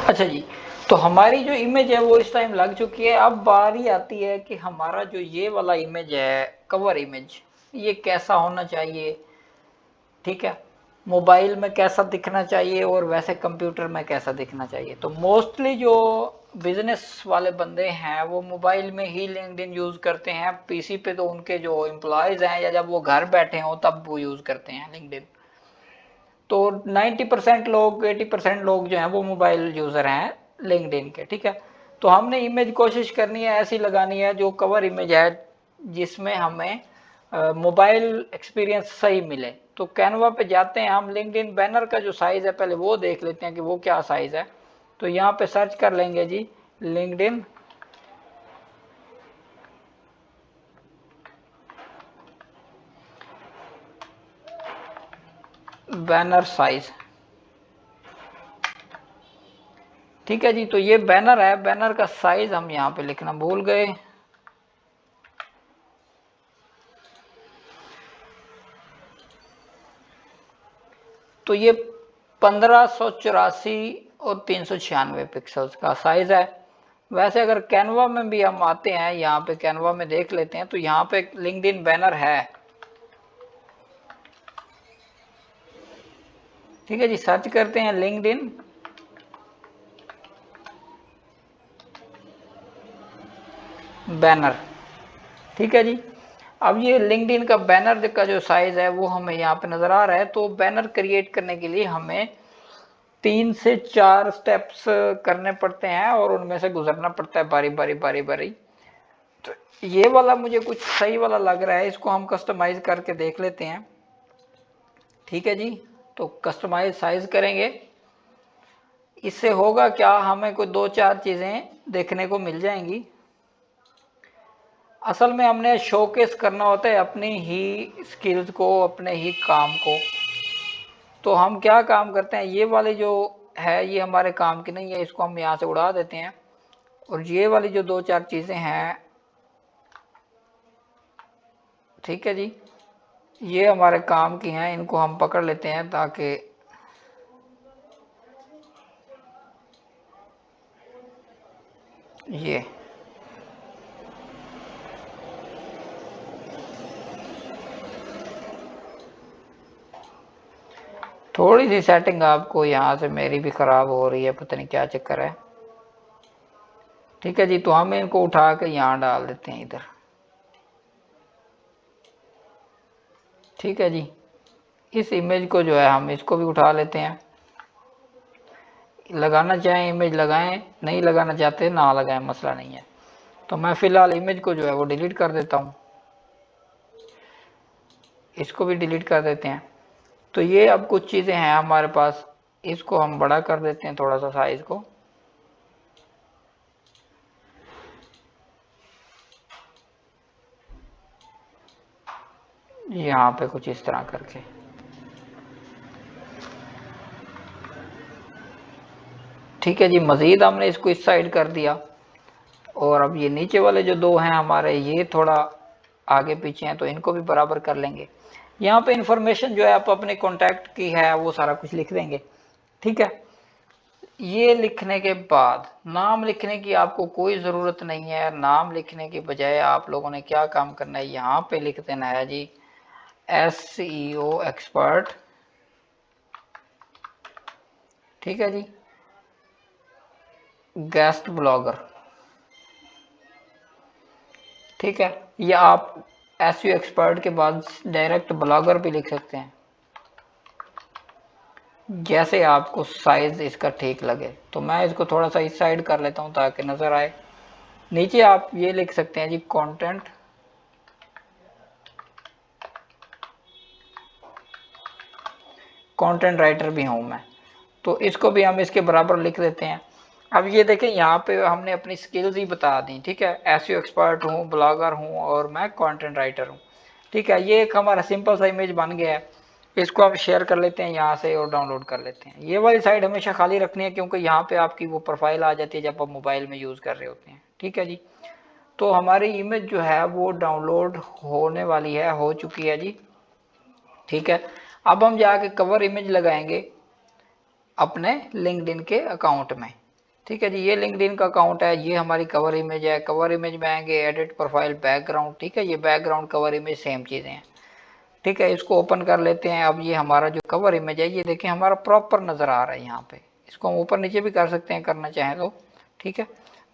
अच्छा जी, तो हमारी जो इमेज है वो इस टाइम लग चुकी है। अब बारी आती है कि हमारा जो ये वाला इमेज है, कवर इमेज, ये कैसा होना चाहिए। ठीक है, मोबाइल में कैसा दिखना चाहिए और वैसे कंप्यूटर में कैसा दिखना चाहिए। तो मोस्टली जो बिजनेस वाले बंदे हैं वो मोबाइल में ही लिंक्डइन यूज करते हैं। पीसी पे तो उनके जो एम्प्लॉयज हैं या जब वो घर बैठे हों तब वो यूज करते हैं लिंक्डइन। तो 90% लोग, 80% लोग जो हैं वो मोबाइल यूजर हैं लिंक्डइन के। ठीक है, तो हमने इमेज कोशिश करनी है ऐसी लगानी है जो कवर इमेज है, जिसमें हमें मोबाइल एक्सपीरियंस सही मिले। तो कैनवा पे जाते हैं हम, लिंक्डइन बैनर का जो साइज है पहले वो देख लेते हैं कि वो क्या साइज है। तो यहाँ पे सर्च कर लेंगे जी लिंक्डइन बैनर साइज। ठीक है जी, तो ये बैनर है, बैनर का साइज हम यहाँ पे लिखना भूल गए। तो ये 1584 और 396 पिक्सल्स का साइज है। वैसे अगर कैनवा में भी हम आते हैं, यहाँ पे कैनवा में देख लेते हैं, तो यहाँ पे लिंक्डइन बैनर है। ठीक है जी, सर्च करते हैं लिंक्डइन बैनर। ठीक है जी, अब ये लिंक्डइन का बैनर का जो साइज है वो हमें यहाँ पे नजर आ रहा है। तो बैनर क्रिएट करने के लिए हमें 3 से 4 स्टेप्स करने पड़ते हैं और उनमें से गुजरना पड़ता है बारी बारी बारी बारी। तो ये वाला मुझे कुछ सही वाला लग रहा है, इसको हम कस्टमाइज करके देख लेते हैं। ठीक है जी, तो कस्टमाइज साइज करेंगे। इससे होगा क्या, हमें कोई 2-4 चीजें देखने को मिल जाएंगी। असल में हमने शोकेस करना होता है अपनी ही स्किल्स को, अपने ही काम को। तो हम क्या काम करते हैं, ये वाली जो है ये हमारे काम की नहीं है, इसको हम यहाँ से उड़ा देते हैं। और ये वाली जो 2-4 चीजें हैं, ठीक है जी, ये हमारे काम की हैं, इनको हम पकड़ लेते हैं ताकि ये थोड़ी सी सेटिंग आपको यहाँ से मेरी भी खराब हो रही है, पता नहीं क्या चक्कर है। ठीक है जी, तो हम इनको उठा के यहाँ डाल देते हैं इधर। ठीक है जी, इस इमेज को जो है हम इसको भी उठा लेते हैं। लगाना चाहें इमेज लगाएं, नहीं लगाना चाहते ना लगाएं, मसला नहीं है। तो मैं फिलहाल इमेज को जो है वो डिलीट कर देता हूँ, इसको भी डिलीट कर देते हैं। तो ये अब कुछ चीज़ें हैं हमारे पास, इसको हम बड़ा कर देते हैं थोड़ा सा साइज को। यहाँ पे कुछ इस तरह करके। ठीक है जी, मज़ीद हमने इसको इस साइड कर दिया। और अब ये नीचे वाले जो दो हैं हमारे, ये थोड़ा आगे पीछे हैं, तो इनको भी बराबर कर लेंगे। यहाँ पे इंफॉर्मेशन जो है आप अपने कॉन्टैक्ट की है वो सारा कुछ लिख देंगे। ठीक है, ये लिखने के बाद नाम लिखने की आपको कोई ज़रूरत नहीं है। नाम लिखने के बजाय आप लोगों ने क्या काम करना है, यहाँ पे लिख देना है जी SEO एक्सपर्ट। ठीक है जी, गेस्ट ब्लॉगर। ठीक है, या आप SEO एक्सपर्ट के बाद डायरेक्ट ब्लॉगर भी लिख सकते हैं, जैसे आपको साइज इसका ठीक लगे। तो मैं इसको थोड़ा सा इस साइड कर लेता हूँ ताकि नजर आए। नीचे आप ये लिख सकते हैं जी कंटेंट कंटेंट राइटर भी हूँ मैं, तो इसको भी हम इसके बराबर लिख देते हैं। अब ये देखें, यहाँ पे हमने अपनी स्किल्स ही बता दी। ठीक है, एसईओ एक्सपर्ट हूँ, ब्लॉगर हूँ और मैं कंटेंट राइटर हूँ। ठीक है, ये एक हमारा सिंपल सा इमेज बन गया है। इसको हम शेयर कर लेते हैं यहाँ से और डाउनलोड कर लेते हैं। ये वाली साइड हमेशा खाली रखनी है क्योंकि यहाँ पे आपकी वो प्रोफाइल आ जाती है जब आप मोबाइल में यूज़ कर रहे होते हैं। ठीक है जी, तो हमारी इमेज जो है वो डाउनलोड होने वाली है, हो चुकी है जी। ठीक है, अब हम जाके कवर इमेज लगाएंगे अपने लिंक्डइन के अकाउंट में। ठीक है जी, ये लिंक्डइन का अकाउंट है, ये हमारी कवर इमेज है। कवर इमेज में आएंगे एडिट प्रोफाइल बैकग्राउंड, ठीक है, ये बैकग्राउंड कवर इमेज सेम चीजें हैं। ठीक है, इसको ओपन कर लेते हैं। अब ये हमारा जो कवर इमेज है ये देखिए हमारा प्रॉपर नजर आ रहा है यहाँ पे। इसको हम ऊपर नीचे भी कर सकते हैं करना चाहें तो। ठीक है,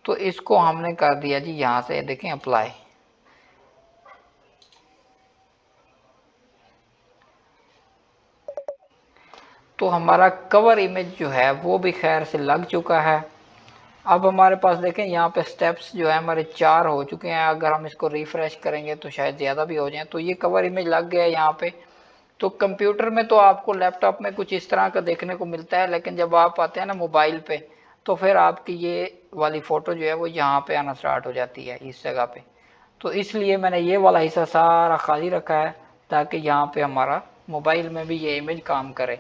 तो इसको हमने कर दिया जी यहाँ से देखें अप्लाई। तो हमारा कवर इमेज जो है वो भी खैर से लग चुका है। अब हमारे पास देखें यहाँ पे स्टेप्स जो है हमारे 4 हो चुके हैं। अगर हम इसको रिफ्रेश करेंगे तो शायद ज़्यादा भी हो जाए। तो ये कवर इमेज लग गया है यहाँ पे। तो कंप्यूटर में तो आपको लैपटॉप में कुछ इस तरह का देखने को मिलता है, लेकिन जब आप आते हैं ना मोबाइल पे तो फिर आपकी ये वाली फ़ोटो जो है वो यहाँ पे आना स्टार्ट हो जाती है इस जगह पे। तो इसलिए मैंने ये वाला हिस्सा सारा खाली रखा है ताकि यहाँ पे हमारा मोबाइल में भी ये इमेज काम करे।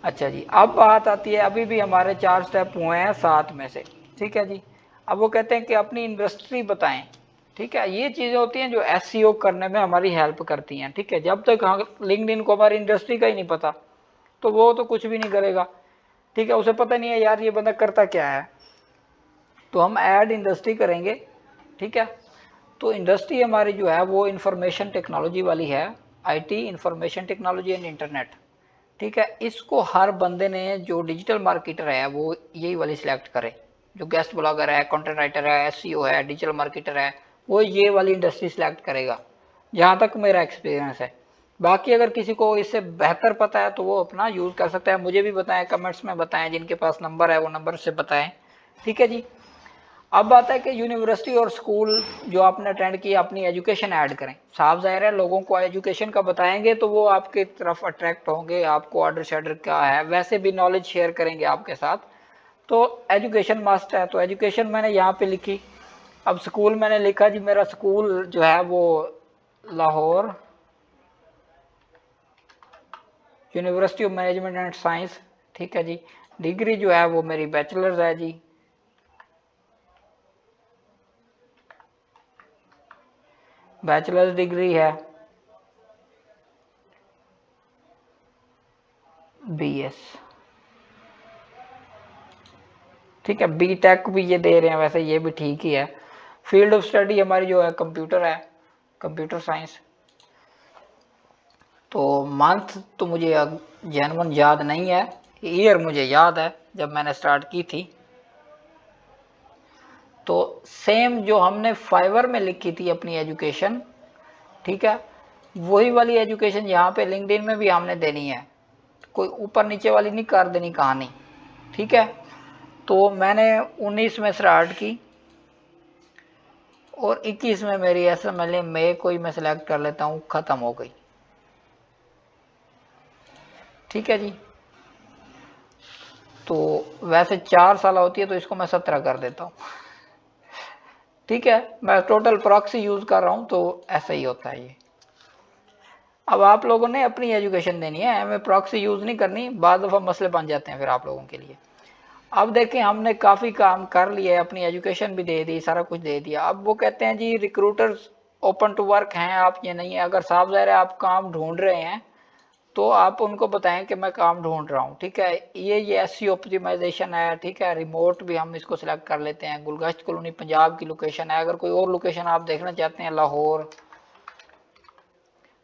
अच्छा जी, अब बात आती है, अभी भी हमारे 4 स्टेप हुए हैं 7 में से। ठीक है जी, अब वो कहते हैं कि अपनी इंडस्ट्री बताएं। ठीक है, ये चीजें होती हैं जो एसईओ करने में हमारी हेल्प करती हैं। ठीक है, जब तक लिंक्डइन को हमारी इंडस्ट्री का ही नहीं पता तो वो तो कुछ भी नहीं करेगा। ठीक है, उसे पता नहीं है यार ये बंदा करता क्या है। तो हम ऐड इंडस्ट्री करेंगे। ठीक है, तो इंडस्ट्री हमारी जो है वो इंफॉर्मेशन टेक्नोलॉजी वाली है, IT information technology and internet. ठीक है, इसको हर बंदे ने जो डिजिटल मार्केटर है वो यही वाली सिलेक्ट करे। जो गेस्ट ब्लॉगर है, कंटेंट राइटर है, एसईओ है, डिजिटल मार्केटर है, वो ये वाली इंडस्ट्री सिलेक्ट करेगा, जहां तक मेरा एक्सपीरियंस है। बाकी अगर किसी को इससे बेहतर पता है तो वो अपना यूज कर सकता है। मुझे भी बताएं, कमेंट्स में बताएं, जिनके पास नंबर है वो नंबर से बताएं। ठीक है जी, अब बात है कि यूनिवर्सिटी और स्कूल जो आपने अटेंड किया अपनी एजुकेशन ऐड करें। साफ जाहिर है लोगों को एजुकेशन का बताएंगे तो वो आपके तरफ अट्रैक्ट होंगे, आपको ऑर्डर शेडर क्या है वैसे भी नॉलेज शेयर करेंगे आपके साथ। तो एजुकेशन मस्ट है, तो एजुकेशन मैंने यहाँ पे लिखी। अब स्कूल मैंने लिखा जी, मेरा स्कूल जो है वो Lahore university of management and science. ठीक है जी, डिग्री जो है वो मेरी बैचलर्स है जी, बैचलर्स डिग्री है बीएस। ठीक है, बीटेक भी ये दे रहे हैं, वैसे ये भी ठीक ही है। फील्ड ऑफ स्टडी हमारी जो है कंप्यूटर है, कंप्यूटर साइंस। तो मंथ तो मुझे जेनवन याद नहीं है, ईयर मुझे याद है जब मैंने स्टार्ट की थी। तो सेम जो हमने फाइवर में लिखी थी अपनी एजुकेशन, ठीक है, वही वाली एजुकेशन यहाँ पे लिंक्डइन में भी हमने देनी है। कोई ऊपर नीचे वाली नहीं कर देनी कहानी। ठीक है, तो मैंने 19 में स्टार्ट की और 21 में मेरी एसएमएलए में कोई मैं सिलेक्ट कर लेता हूँ, खत्म हो गई। ठीक है जी, तो वैसे 4 साल होती है तो इसको मैं 17 कर देता हूँ। ठीक है, मैं टोटल प्रॉक्सी यूज कर रहा हूँ तो ऐसा ही होता है ये। अब आप लोगों ने अपनी एजुकेशन देनी है, हमें प्रॉक्सी यूज नहीं करनी, बाद दफा मसले बन जाते हैं फिर आप लोगों के लिए। अब देखें हमने काफी काम कर लिया है, अपनी एजुकेशन भी दे दी, सारा कुछ दे दिया। अब वो कहते हैं जी रिक्रूटर्स ओपन टू वर्क हैं, आप ये नहीं है। अगर साफ ज़ाहिर है आप काम ढूंढ रहे हैं तो आप उनको बताएं कि मैं काम ढूंढ रहा हूँ। ठीक है, ये एसईओ ऑप्टिमाइजेशन है। ठीक है, रिमोट भी हम इसको सिलेक्ट कर लेते हैं। गुलगश्त कॉलोनी पंजाब की लोकेशन है। अगर कोई और लोकेशन आप देखना चाहते हैं, लाहौर,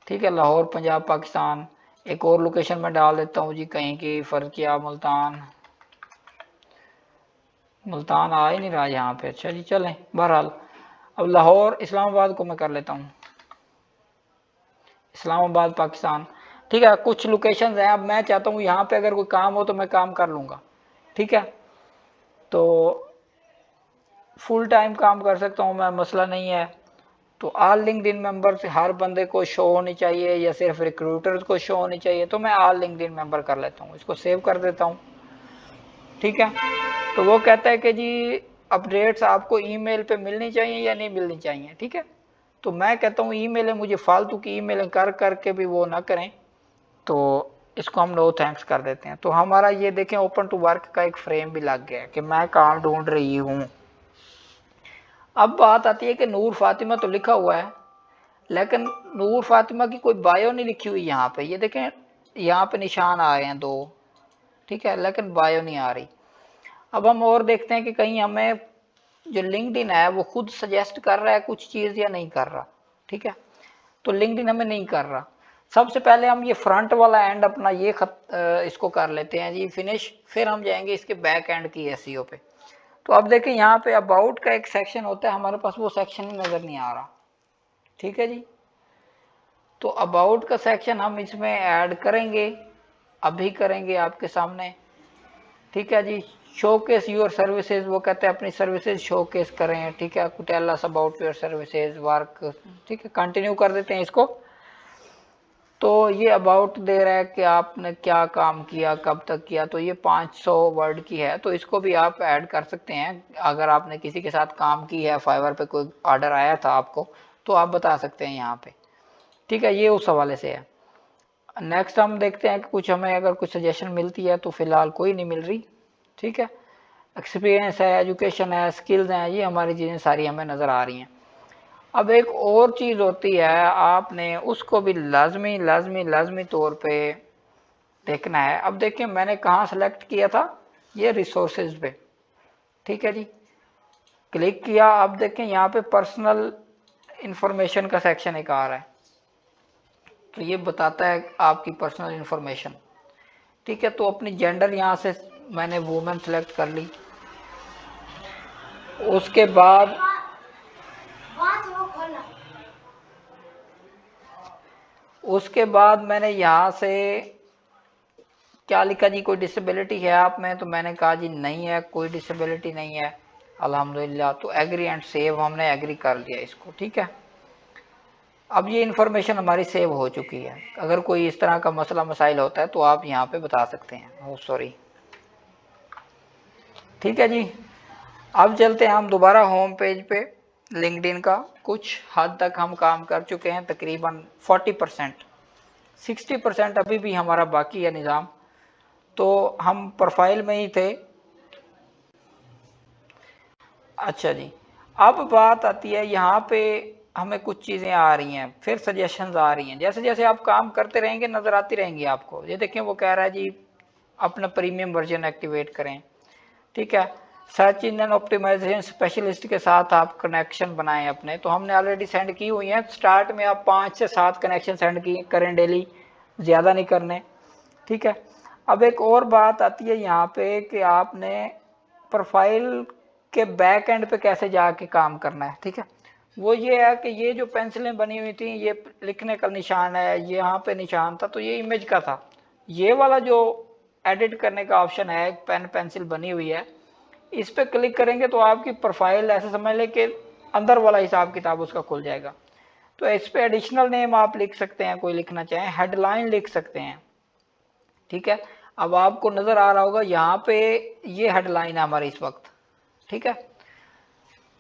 ठीक है, लाहौर पंजाब पाकिस्तान। एक और लोकेशन में डाल देता हूँ जी कहीं की, फर्ज किया मुल्तान, मुल्तान आ ही नहीं रहा यहाँ पे। अच्छा जी, चलें बहरहाल। अब लाहौर इस्लामाबाद को मैं कर लेता हूँ, इस्लामाबाद पाकिस्तान। ठीक है, कुछ लोकेशंस हैं। अब मैं चाहता हूँ यहाँ पे अगर कोई काम हो तो मैं काम कर लूँगा। ठीक है, तो फुल टाइम काम कर सकता हूँ मैं, मसला नहीं है। तो ऑल लिंक्डइन मेंबर्स हर बंदे को शो होनी चाहिए या सिर्फ रिक्रूटर्स को शो होनी चाहिए, तो मैं ऑल लिंक्डइन मेंबर कर लेता हूँ, इसको सेव कर देता हूँ। ठीक है, तो वो कहता है कि जी अपडेट्स आपको ईमेल पे मिलनी चाहिए या नहीं मिलनी चाहिए। ठीक है, तो मैं कहता हूँ ईमेल है, मुझे फालतू की ईमेल कर करके भी वो ना करें, तो इसको हम नो थैंक्स कर देते हैं। तो हमारा ये देखें ओपन टू वर्क का एक फ्रेम भी लग गया कि मैं काम ढूंढ रही हूँ। अब बात आती है कि नूर फातिमा तो लिखा हुआ है, लेकिन नूर फातिमा की कोई बायो नहीं लिखी हुई यहाँ पे। ये देखें यहाँ पे निशान आ रहे हैं 2, ठीक है, लेकिन बायो नहीं आ रही। अब हम और देखते हैं कि कहीं हमें जो लिंक्डइन है वो खुद सजेस्ट कर रहा है कुछ चीज़ या नहीं कर रहा। ठीक है, तो लिंक्डइन हमें नहीं कर रहा। सबसे पहले हम ये फ्रंट वाला एंड अपना ये इसको कर लेते हैं जी फिनिश, फिर हम जाएंगे इसके बैक एंड की एसईओ पे। तो अब देखें यहाँ पे अबाउट का एक सेक्शन होता है, हमारे पास वो सेक्शन ही नज़र नहीं आ रहा। ठीक है जी, तो अबाउट का सेक्शन हम इसमें ऐड करेंगे, अभी करेंगे आपके सामने। ठीक है जी, शोकेस योर सर्विसेज, वो कहते हैं अपनी सर्विसेज शोकेस करें। ठीक है, tell us about your services work. ठीक है, कंटिन्यू कर देते हैं इसको। तो ये अबाउट दे रहा है कि आपने क्या काम किया, कब तक किया, तो ये 500 वर्ड की है, तो इसको भी आप ऐड कर सकते हैं। अगर आपने किसी के साथ काम की है, फाइवर पे कोई ऑर्डर आया था आपको, तो आप बता सकते हैं यहाँ पे। ठीक है, ये उस हवाले से है। नेक्स्ट हम देखते हैं कि कुछ हमें अगर कुछ सजेशन मिलती है, तो फिलहाल कोई नहीं मिल रही। ठीक है, एक्सपीरियंस है, एजुकेशन है, स्किल्स हैं, ये हमारी चीज़ें सारी हमें नज़र आ रही हैं। अब एक और चीज़ होती है, आपने उसको भी लाजमी लाजमी लाजमी तौर पे देखना है। अब देखिए मैंने कहाँ सेलेक्ट किया था, ये रिसोर्सेज पे। ठीक है जी, क्लिक किया। अब देखें यहाँ पे पर्सनल इंफॉर्मेशन का सेक्शन एक आ रहा है, तो ये बताता है आपकी पर्सनल इंफॉर्मेशन। ठीक है, तो अपनी जेंडर यहाँ से मैंने वुमेन सेलेक्ट कर ली। उसके बाद मैंने यहाँ से क्या लिखा जी, कोई डिसेबिलिटी है आप में, तो मैंने कहा जी नहीं है, कोई डिसेबिलिटी नहीं है अल्हम्दुलिल्लाह। तो एग्री एंड सेव, हमने एग्री कर दिया इसको। ठीक है, अब ये इन्फॉर्मेशन हमारी सेव हो चुकी है। अगर कोई इस तरह का मसला मसाइल होता है तो आप यहाँ पे बता सकते हैं। Oh sorry. ठीक है जी, अब चलते हैं हम दोबारा होम पेज पे। लिंक्डइन का कुछ हद तक हम काम कर चुके हैं, तकरीबन 40%। 60% अभी भी हमारा बाकी है निज़ाम। तो हम प्रोफाइल में ही थे। अच्छा जी, अब बात आती है यहाँ पे हमें कुछ चीज़ें आ रही हैं, फिर सजेशंस आ रही हैं। जैसे जैसे आप काम करते रहेंगे नज़र आती रहेंगी आपको। ये देखें, वो कह रहा है जी अपना प्रीमियम वर्जन एक्टिवेट करें। ठीक है, सर्च इंजन ऑप्टिमाइजेशन स्पेशलिस्ट के साथ आप कनेक्शन बनाएं अपने। तो हमने ऑलरेडी सेंड की हुई हैं। स्टार्ट में आप 5 से 7 कनेक्शन सेंड करें डेली, ज़्यादा नहीं करने। ठीक है, अब एक और बात आती है यहाँ पे कि आपने प्रोफाइल के बैक एंड पे कैसे जाके काम करना है। ठीक है, वो ये है कि ये जो पेंसिलें बनी हुई थी, ये लिखने का निशान है, ये यहाँ पे निशान था, तो ये इमेज का था। ये वाला जो एडिट करने का ऑप्शन है, पेन पेंसिल बनी हुई है, इस पे क्लिक करेंगे तो आपकी प्रोफाइल ऐसे समझ लें कि अंदर वाला हिसाब किताब उसका खुल जाएगा। तो इस पे एडिशनल नेम आप लिख सकते हैं, कोई लिखना चाहें, हेडलाइन लिख सकते हैं। ठीक है, अब आपको नजर आ रहा होगा यहाँ पे ये हेडलाइन है हमारी इस वक्त। ठीक है,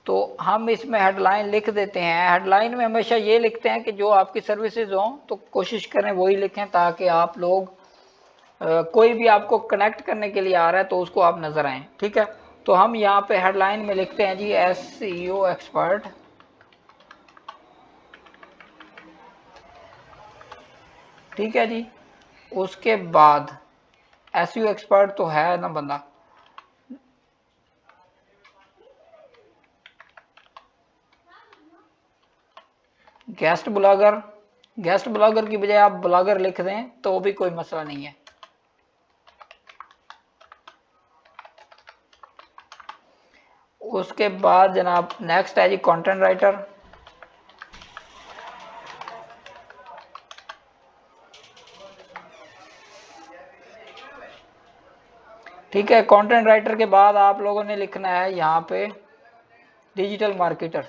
तो हम इसमें हेडलाइन लिख देते हैं। हेडलाइन में हमेशा ये लिखते हैं कि जो आपकी सर्विसेज हो, तो कोशिश करें वही लिखें ताकि आप लोग कोई भी आपको कनेक्ट करने के लिए आ रहा है तो उसको आप नजर आए। ठीक है, तो हम यहाँ पे हेडलाइन में लिखते हैं जी एसईओ एक्सपर्ट। ठीक है जी, उसके बाद एसईओ एक्सपर्ट तो है ना बंदा, गेस्ट ब्लॉगर। गेस्ट ब्लॉगर की बजाय आप ब्लॉगर लिख दें तो भी कोई मसला नहीं है। उसके बाद जनाब नेक्स्ट है जी कंटेंट राइटर। ठीक है, कंटेंट राइटर के बाद आप लोगों ने लिखना है यहाँ पे डिजिटल मार्केटर।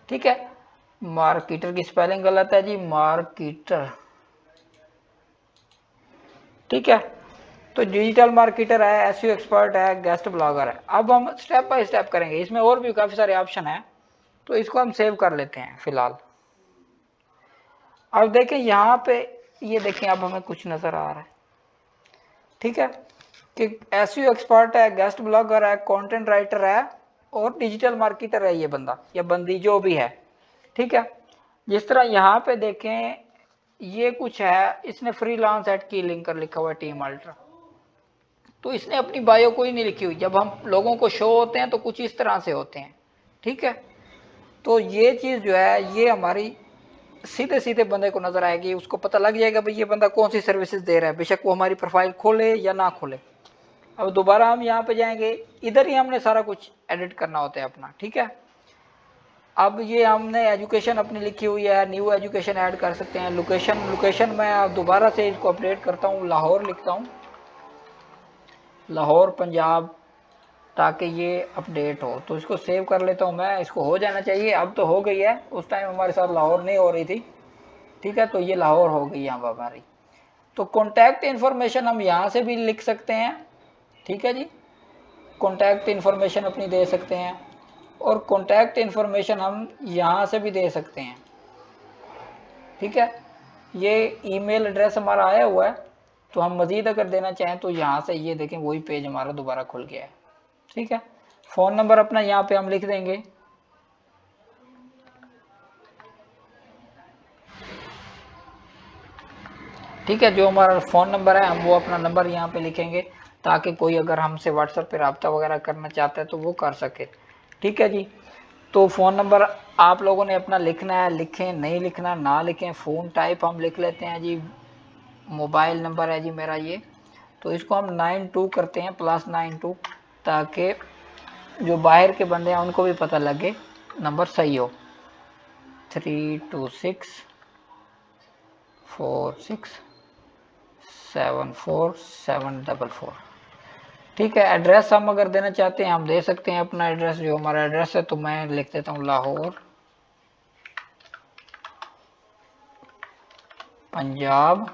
ठीक है, मार्केटर की स्पेलिंग गलत है जी, मार्केटर। ठीक है, तो डिजिटल मार्केटर है, एसईओ एक्सपर्ट है, गेस्ट ब्लॉगर है। अब हम स्टेप बाय स्टेप करेंगे, इसमें और भी काफी सारे ऑप्शन है, तो इसको हम सेव कर लेते हैं फिलहाल। अब देखें यहाँ पे, ये देखें अब हमें कुछ नजर आ रहा है। ठीक है, कि एसईओ एक्सपर्ट है, गेस्ट ब्लॉगर है, कंटेंट राइटर है और डिजिटल मार्केटर है ये बंदा या बंदी जो भी है। ठीक है, जिस तरह यहाँ पे देखें ये कुछ है, इसने फ्रीलांस एट की लिंकर लिखा हुआ है टीम अल्ट्रा। तो इसने अपनी बायो कोई नहीं लिखी हुई। जब हम लोगों को शो होते हैं तो कुछ इस तरह से होते हैं, ठीक है। तो ये चीज जो है ये हमारी सीधे सीधे बंदे को नजर आएगी, उसको पता लग जाएगा भाई ये बंदा कौन सी सर्विसेज दे रहा है, बेशक वो हमारी प्रोफाइल खोले या ना खोले। अब दोबारा हम यहाँ पे जाएंगे, इधर ही हमने सारा कुछ एडिट करना होता है अपना, ठीक है। अब ये हमने एजुकेशन अपनी लिखी हुई है, न्यू एजुकेशन ऐड कर सकते हैं। लोकेशन मैं दोबारा से इसको अपडेट करता हूँ, लाहौर लिखता हूँ, लाहौर पंजाब, ताकि ये अपडेट हो। तो इसको सेव कर लेता हूँ मैं, इसको हो जाना चाहिए। अब तो हो गई है, उस टाइम हमारे साथ लाहौर नहीं हो रही थी, ठीक है। तो ये लाहौर हो गई यहाँ पर हमारी। तो कॉन्टैक्ट इन्फॉर्मेशन हम यहाँ से भी लिख सकते हैं, ठीक है जी। कॉन्टैक्ट इन्फॉर्मेशन अपनी दे सकते हैं, और कॉन्टैक्ट इन्फॉर्मेशन हम यहाँ से भी दे सकते हैं, ठीक है। ये ईमेल एड्रेस हमारा आया हुआ है, तो हम मज़ीद अगर देना चाहें तो यहाँ से ये देखें वही पेज हमारा दोबारा खुल गया है, ठीक है। फ़ोन नंबर अपना यहाँ पे हम लिख देंगे, ठीक है। जो हमारा फ़ोन नंबर है हम वो अपना नंबर यहाँ पे लिखेंगे, ताकि कोई अगर हमसे व्हाट्सएप पे रब्ता वगैरह करना चाहता है तो वो कर सके, ठीक है जी। तो फ़ोन नंबर आप लोगों ने अपना लिखना है, लिखें, नहीं लिखना ना लिखें। फ़ोन टाइप हम लिख लेते हैं जी, मोबाइल नंबर है जी मेरा ये, तो इसको हम 92 करते हैं, +92, ताकि जो बाहर के बंदे हैं उनको भी पता लगे नंबर सही हो। 32646744744, ठीक है। एड्रेस हम अगर देना चाहते हैं हम दे सकते हैं अपना एड्रेस, जो हमारा एड्रेस है। तो मैं लिख देता हूँ लाहौर पंजाब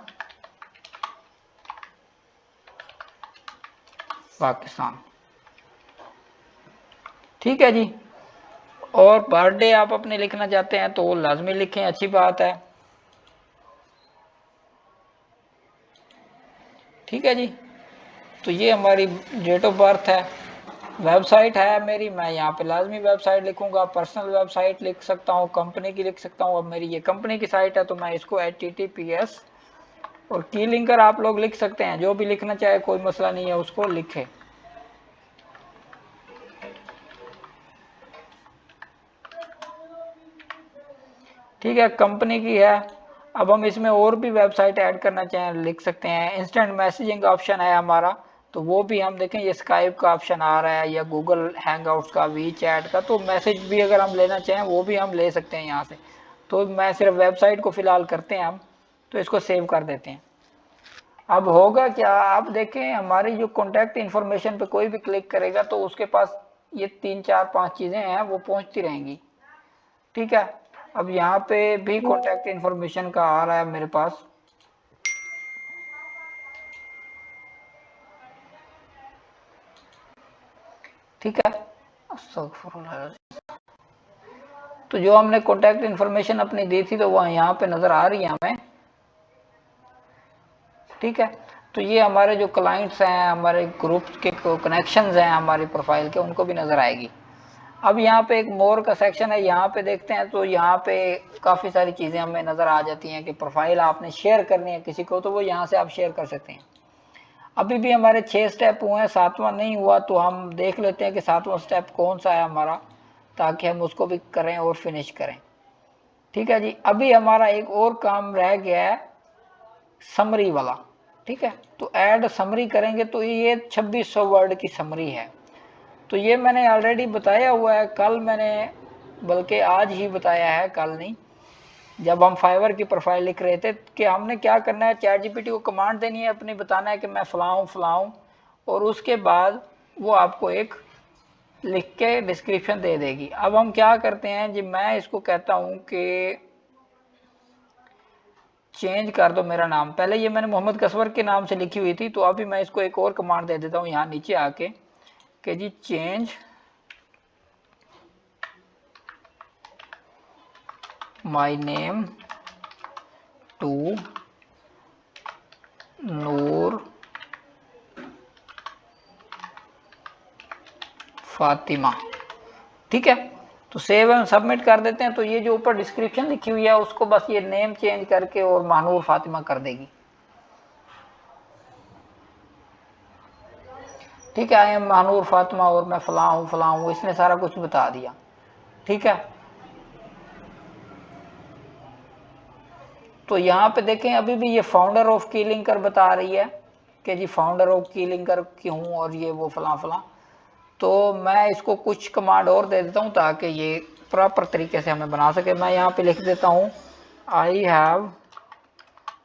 पाकिस्तान, ठीक है जी। और बर्थडे आप अपने लिखना चाहते हैं तो लाजमी लिखें, अच्छी बात है, ठीक है जी। तो ये हमारी डेट ऑफ बर्थ है। वेबसाइट है मेरी, मैं यहाँ पे लाजमी वेबसाइट लिखूंगा। पर्सनल वेबसाइट लिख सकता हूँ, कंपनी की लिख सकता हूँ। अब मेरी ये कंपनी की साइट है तो मैं इसको HTTPS, और की लिंकर आप लोग लिख सकते हैं, जो भी लिखना चाहे कोई मसला नहीं है, उसको लिखे, ठीक है। कंपनी की है। अब हम इसमें और भी वेबसाइट ऐड करना चाहें लिख सकते हैं। इंस्टेंट मैसेजिंग ऑप्शन है हमारा, तो वो भी हम देखें, ये स्काइप का ऑप्शन आ रहा है, या गूगल हैंगआउट्स का, वी चैट का। तो मैसेज भी अगर हम लेना चाहें वो भी हम ले सकते हैं यहाँ से। तो मैं सिर्फ वेबसाइट को फिलहाल करते हैं हम, तो इसको सेव कर देते हैं। अब होगा क्या, आप देखें हमारी जो कॉन्टैक्ट इन्फॉर्मेशन पे कोई भी क्लिक करेगा तो उसके पास ये 3 4 5 चीज़ें हैं वो पहुंचती रहेंगी, ठीक है। अब यहाँ पे भी कॉन्टैक्ट इन्फॉर्मेशन का आ रहा है मेरे पास, ठीक है। तो जो हमने कॉन्टैक्ट इन्फॉर्मेशन अपनी दी थी तो वह यहाँ पे नज़र आ रही है हमें, ठीक है। तो ये हमारे जो क्लाइंट्स हैं, हमारे ग्रुप के कनेक्शंस हैं हमारी प्रोफाइल के, उनको भी नज़र आएगी। अब यहाँ पे एक मोर का सेक्शन है, यहाँ पे देखते हैं तो यहाँ पे काफ़ी सारी चीज़ें हमें नज़र आ जाती हैं कि प्रोफाइल आपने शेयर करनी है किसी को, तो वो यहाँ से आप शेयर कर सकते हैं। अभी भी हमारे 6 स्टेप हुए हैं, 7वां नहीं हुआ, तो हम देख लेते हैं कि 7वां स्टेप कौन सा है हमारा, ताकि हम उसको भी करें और फिनिश करें, ठीक है जी। अभी हमारा एक और काम रह गया है, समरी वाला, ठीक है। तो ऐड समरी करेंगे, तो ये 2600 वर्ड की समरी है। तो ये मैंने ऑलरेडी बताया हुआ है, कल मैंने, बल्कि आज ही बताया है, कल नहीं, जब हम फाइवर की प्रोफाइल लिख रहे थे, कि हमने क्या करना है, चैट जीपीटी को कमांड देनी है अपनी, बताना है कि मैं फलाऊं फलाऊं, और उसके बाद वो आपको एक लिख के डिस्क्रिप्शन दे देगी। अब हम क्या करते हैं जी, मैं इसको कहता हूं कि चेंज कर दो मेरा नाम। पहले ये मैंने मोहम्मद कसवर के नाम से लिखी हुई थी, तो अभी मैं इसको एक और कमांड दे देता हूँ यहाँ नीचे आके, कि जी चेंज माय नेम टू नूर फातिमा, ठीक है। तो सेव एंड सबमिट कर देते हैं। तो ये जो ऊपर डिस्क्रिप्शन लिखी हुई है उसको बस ये नेम चेंज करके और महानूर फातिमा कर देगी। ठीक है, आई एम महानूर फातिमा और मैं फलां हूँ, इसने सारा कुछ बता दिया। ठीक है, तो यहाँ पे देखें अभी भी ये फाउंडर ऑफ की लिंकर बता रही है कि जी फाउंडर ऑफ की लिंकर की हूँ और ये वो फलां फलां। तो मैं इसको कुछ कमांड और दे देता हूँ ताकि ये प्रॉपर तरीके से हमें बना सके। मैं यहाँ पे लिख देता हूँ I have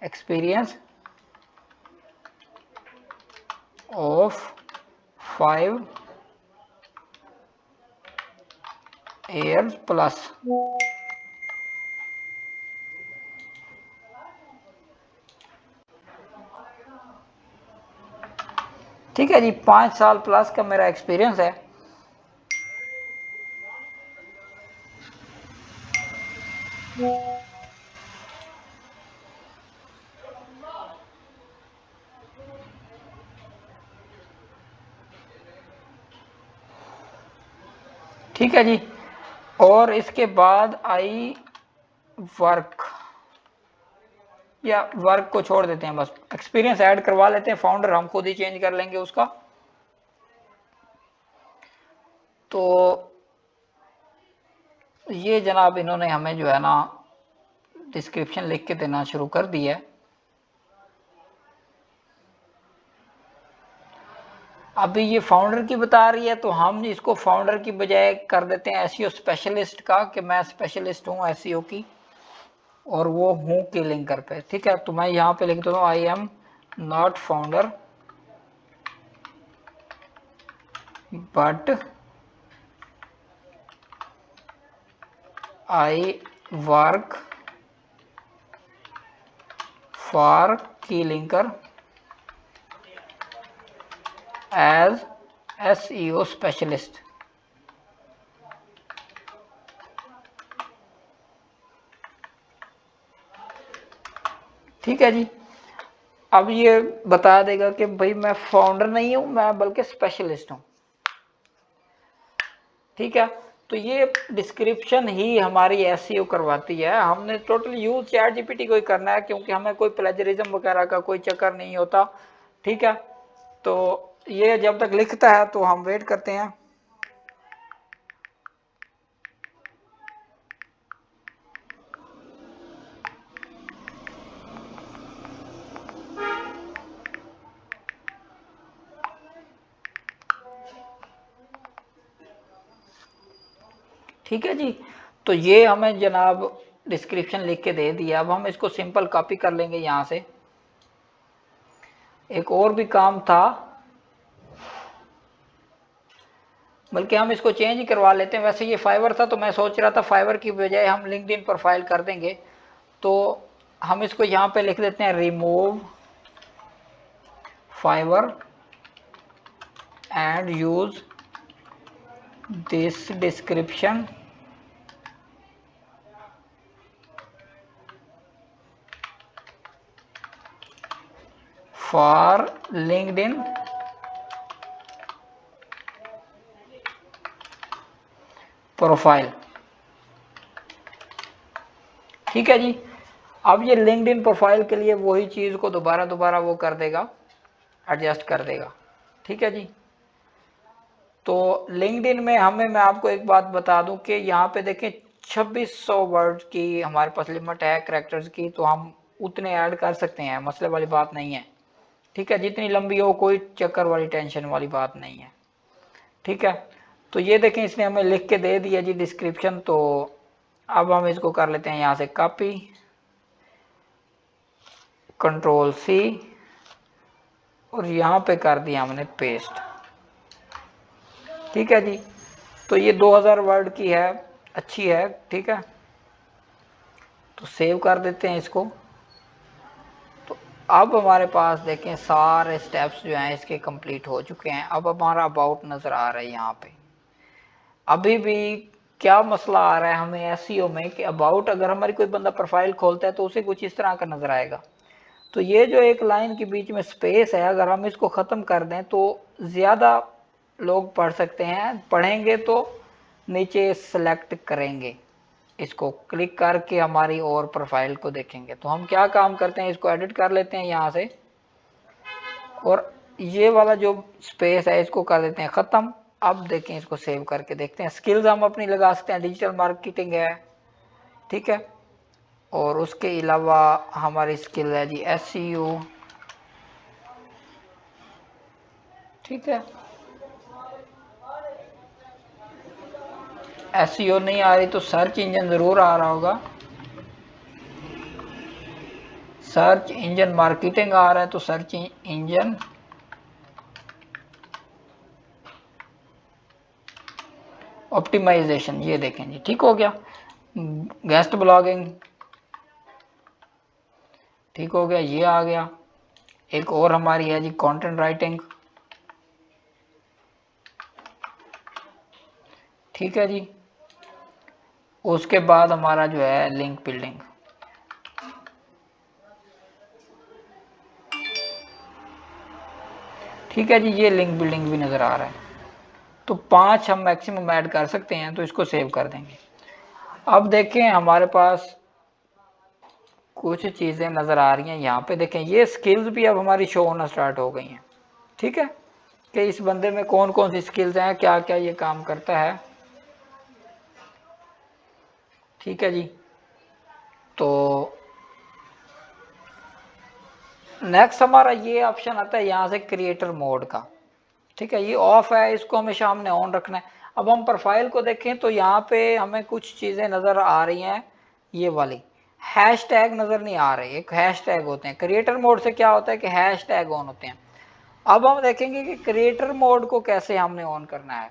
experience of 5 years plus. ठीक है जी, 5 साल प्लस का मेरा एक्सपीरियंस है। ठीक है जी, और इसके बाद आई वर्क, या वर्क को छोड़ देते हैं, बस एक्सपीरियंस ऐड करवा लेते हैं। फाउंडर हम खुद ही चेंज कर लेंगे उसका। तो ये जनाब इन्होंने हमें जो है ना डिस्क्रिप्शन लिख के देना शुरू कर दिया है। अभी ये फाउंडर की बता रही है तो हम इसको फाउंडर की बजाय कर देते हैं एसईओ स्पेशलिस्ट का, कि मैं स्पेशलिस्ट हूँ एसईओ की और वो हूँ की लिंकर पे। ठीक है, तो मैं यहाँ पे लिख देता हूँ I am not founder but I work for की लिंकर एज एसईओ स्पेशलिस्ट। ठीक है जी, अब ये बता देगा कि भाई मैं फाउंडर नहीं हूं, मैं बल्कि स्पेशलिस्ट हूं। ठीक है, तो ये डिस्क्रिप्शन ही हमारी एसईओ करवाती है। हमने टोटल यूज चैट जीपीटी को ही करना है क्योंकि हमें कोई प्लेजरिज्म वगैरह का कोई चक्कर नहीं होता। ठीक है, तो ये जब तक लिखता है तो हम वेट करते हैं। ठीक है जी, तो ये हमें जनाब डिस्क्रिप्शन लिख के दे दिया। अब हम इसको सिंपल कॉपी कर लेंगे यहाँ से। एक और भी काम था, बल्कि हम इसको चेंज ही करवा लेते हैं। वैसे ये फाइवर था तो मैं सोच रहा था फाइवर की बजाय हम लिंक्डइन प्रोफाइल कर देंगे। तो हम इसको यहाँ पे लिख देते हैं remove Fiverr and use this description for LinkedIn profile. ठीक है जी, अब ये लिंक्डइन प्रोफाइल के लिए वही चीज को दोबारा वो कर देगा, एडजस्ट कर देगा। ठीक है जी, तो लिंक्डइन में मैं आपको एक बात बता दूं कि यहाँ पे देखें 2600 वर्ड की हमारे पास लिमिट है कैरेक्टर्स की, तो हम उतने ऐड कर सकते हैं, मसले वाली बात नहीं है। ठीक है, जितनी लंबी हो कोई चक्कर वाली टेंशन वाली बात नहीं है। ठीक है, तो ये देखें इसने हमें लिख के दे दिया जी डिस्क्रिप्शन। तो अब हम इसको कर लेते हैं यहाँ से कॉपी, कंट्रोल सी, और यहाँ पे कर दिया हमने पेस्ट। ठीक है जी, तो ये 2000 वर्ड की है, अच्छी है। ठीक है, तो सेव कर देते हैं इसको। तो अब हमारे पास देखें सारे स्टेप्स जो हैं इसके कंप्लीट हो चुके हैं। अब हमारा अबाउट नज़र आ रहा है यहाँ पे। अभी भी क्या मसला आ रहा है हमें एसईओ में कि अबाउट अगर हमारी कोई बंदा प्रोफाइल खोलता है तो उसे कुछ इस तरह का नज़र आएगा। तो ये जो एक लाइन के बीच में स्पेस है, अगर हम इसको ख़त्म कर दें तो ज़्यादा लोग पढ़ सकते हैं। पढ़ेंगे तो नीचे सेलेक्ट करेंगे, इसको क्लिक करके हमारी और प्रोफाइल को देखेंगे। तो हम क्या काम करते हैं, इसको एडिट कर लेते हैं यहाँ से, और ये वाला जो स्पेस है इसको कर देते हैं ख़त्म। अब देखें, इसको सेव करके देखते हैं। स्किल्स हम अपनी लगा सकते हैं, डिजिटल मार्केटिंग है, ठीक है, और उसके अलावा हमारी स्किल है जी SEO, ठीक है। SEO नहीं आ रही तो सर्च इंजन ज़रूर आ रहा होगा, सर्च इंजन मार्केटिंग आ रहा है तो सर्च इंजन ऑप्टिमाइजेशन, ये देखें जी, ठीक हो गया। गेस्ट ब्लॉगिंग ठीक हो गया, ये आ गया। एक और हमारी है जी कंटेंट राइटिंग, ठीक है जी। उसके बाद हमारा जो है लिंक बिल्डिंग, ठीक है जी, ये लिंक बिल्डिंग भी नज़र आ रहा है। तो 5 हम मैक्सिमम ऐड कर सकते हैं, तो इसको सेव कर देंगे। अब देखें हमारे पास कुछ चीज़ें नज़र आ रही हैं यहाँ पे, देखें ये स्किल्स भी अब हमारी शो होना स्टार्ट हो गई हैं, ठीक है, कि इस बंदे में कौन कौन सी स्किल्स हैं, क्या क्या ये काम करता है, ठीक है जी। तो नेक्स्ट हमारा ये ऑप्शन आता है यहाँ से क्रिएटर मोड का, ठीक है, ये ऑफ है, इसको हमेशा हमने ऑन रखना है। अब हम प्रोफाइल को देखें तो यहाँ पे हमें कुछ चीज़ें नज़र आ रही हैं, ये वाली हैश टैग नज़र नहीं आ रहे, एक हैश टैग होते हैं। क्रिएटर मोड से क्या होता है कि हैश टैग ऑन होते हैं। अब हम देखेंगे कि क्रिएटर मोड को कैसे हमने ऑन करना है।